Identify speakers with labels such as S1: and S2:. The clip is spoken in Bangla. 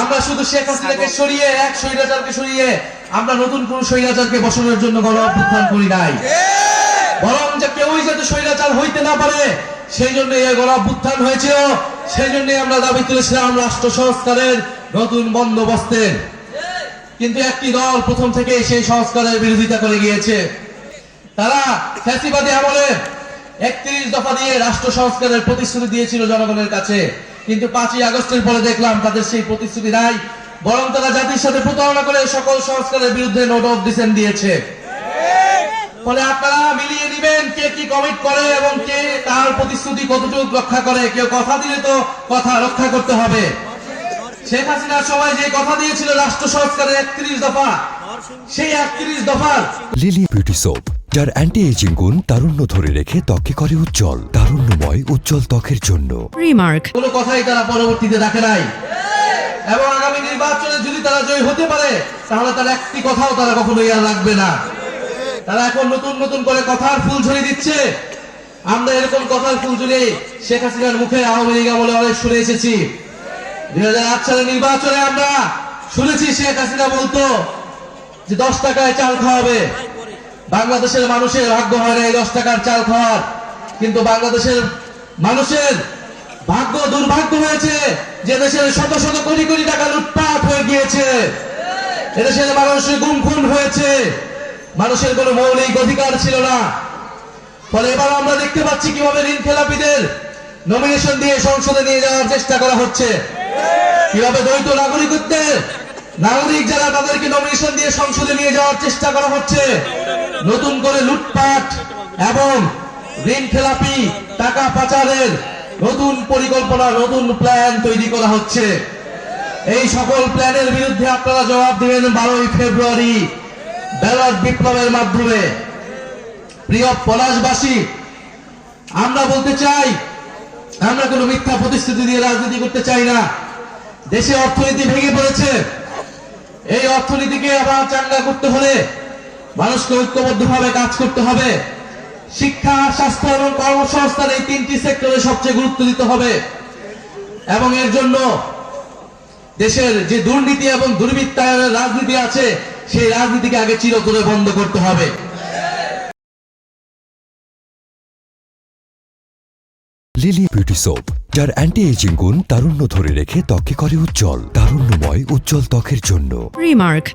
S1: আমরা শুধু শেখ হাসিনাকে সরিয়ে এক স্বৈরাচারকে সরিয়ে আমরা নতুন কোন স্বৈরাচারকে বসানোর জন্য গণ অভ্যুত্থান করি নাই, বরং যে কেউই যাতে স্বৈরাচার হইতে না পারে সেই জন্য এই গণ অভ্যুত্থান হয়েছিল। সেই জন্য আমরা দাবি তুলেছিলাম রাষ্ট্র সংস্কারের নতুন বন্দোবস্তের। কিন্তু একটি দল প্রথম থেকে সেই সংস্কারের বিরোধিতা করে গিয়েছে। তারা ফ্যাসিবাদী আমলে 31 দফা দিয়ে রাষ্ট্র সংস্কারের প্রতিশ্রুতি দিয়েছিল জনগণের কাছে, কিন্তু 5ই আগস্টের পরে দেখলাম তাদের সেই প্রতিশ্রুতি নাই, বরং তারা জাতির সাথে প্রতারণা করে সকল সংস্কারের বিরুদ্ধে নোট অফ ডিসেন্ট দিয়েছে। ফলে আপনারা মিলিয়ে নিবেন কে কি কমিট করে এবং কে তার প্রতিশ্রুতি কতটুকু রক্ষা করে। কেউ কথা দিলে তো কথা রক্ষা করতে হবে। শেখ হাসিনার সময় যে কথা দিয়েছিল রাষ্ট্র সংস্কারের 31 দফা, সেই 31 দফার
S2: লিলি বিউটি সোপ, যার অ্যান্টি এজিং গুণ তারুণ্য ধরে রেখে ত্বকে করে উজ্জ্বল, তারুণ্যময় উজ্জ্বল ত্বকের জন্য।
S3: রিমার্ক
S1: কোনো কথাই তারা পরবর্তীতে রাখে নাই, এবং আগামী নির্বাচনে যদি তারা জয়ী হতে পারে তাহলে তার একটি কথাও তারা কখনোই আর রাখবে না। তারা এখন নতুন নতুন করে কথার ফুল ঝরিয়ে দিচ্ছে। আমরা এরকম কথার ফুল ঝরিয়ে শেখ হাসিনার মুখে আওয়ামী লীগ আমলে অনেক শুনে এসেছি। 2008 সালের নির্বাচনে আমরা শুনেছি শেখ হাসিনা বলতো যে 10 টাকায় চাল খাওয়াবে। বাংলাদেশের মানুষের ভাগ্য হয় না এই 10 টাকার চাল খাওয়ার, কিন্তু বাংলাদেশের মানুষের ভাগ্য দুর্ভাগ্য হয়েছে যে দেশের শত শত কোটি কোটি টাকা লুটপাট হয়ে গিয়েছে, এদেশের মানুষের গুম খুন হয়েছে, মানুষের কোনো মৌলিক অধিকার ছিল না। ফলে এবার আমরা দেখতে পাচ্ছি কিভাবে ঋণ খেলাপিদের নমিনেশন দিয়ে সংসদে নিয়ে যাওয়ার চেষ্টা করা হচ্ছে, কিভাবে দ্বৈত নাগরিকত্বের নাগরিক যারা তাদেরকে নমিনেশন দিয়ে সংসদে নিয়ে যাওয়ার চেষ্টা করা হচ্ছে। নতুন করে লুটপাট এবং ঋণ খেলাপি টাকা পাচারের নতুন পরিকল্পনা, নতুন প্ল্যান তৈরি করা হচ্ছে। এই সকল প্ল্যানের বিরুদ্ধে আপনারা জবাব দিবেন 12ই ফেব্রুয়ারি ব্যালট বিপ্লবের মাধ্যমে। প্রিয় পলাশবাসী, আমরা বলতে চাই আমরা কোনো মিথ্যা প্রতিশ্রুতি দিয়ে রাজনীতি করতে চাই না। দেশে অর্থনীতি ভেঙে পড়েছে, এই অর্থনীতিকে আবার চাঙ্গা করতে হলে মানুষকে ঐক্যবদ্ধভাবে কাজ করতে হবে। শিক্ষা, স্বাস্থ্য এবং কর্মসংস্থান এই 3টি সেক্টরে সবচেয়ে গুরুত্ব দিতে হবে, এবং এর জন্য দেশের যে দুর্নীতি এবং দুর্বৃত্তায়নের রাজনীতি আছে সেই রাজনীতিকে আগে চিরতরে বন্ধ করতে হবে।
S2: লিলি বিউটি সোপ, যার অ্যান্টি এজিং গুণ তারুণ্য ধরে রেখে ত্বকে করে উজ্জ্বল, তারুণ্যময় উজ্জ্বল ত্বকের জন্য।
S3: রিমার্ক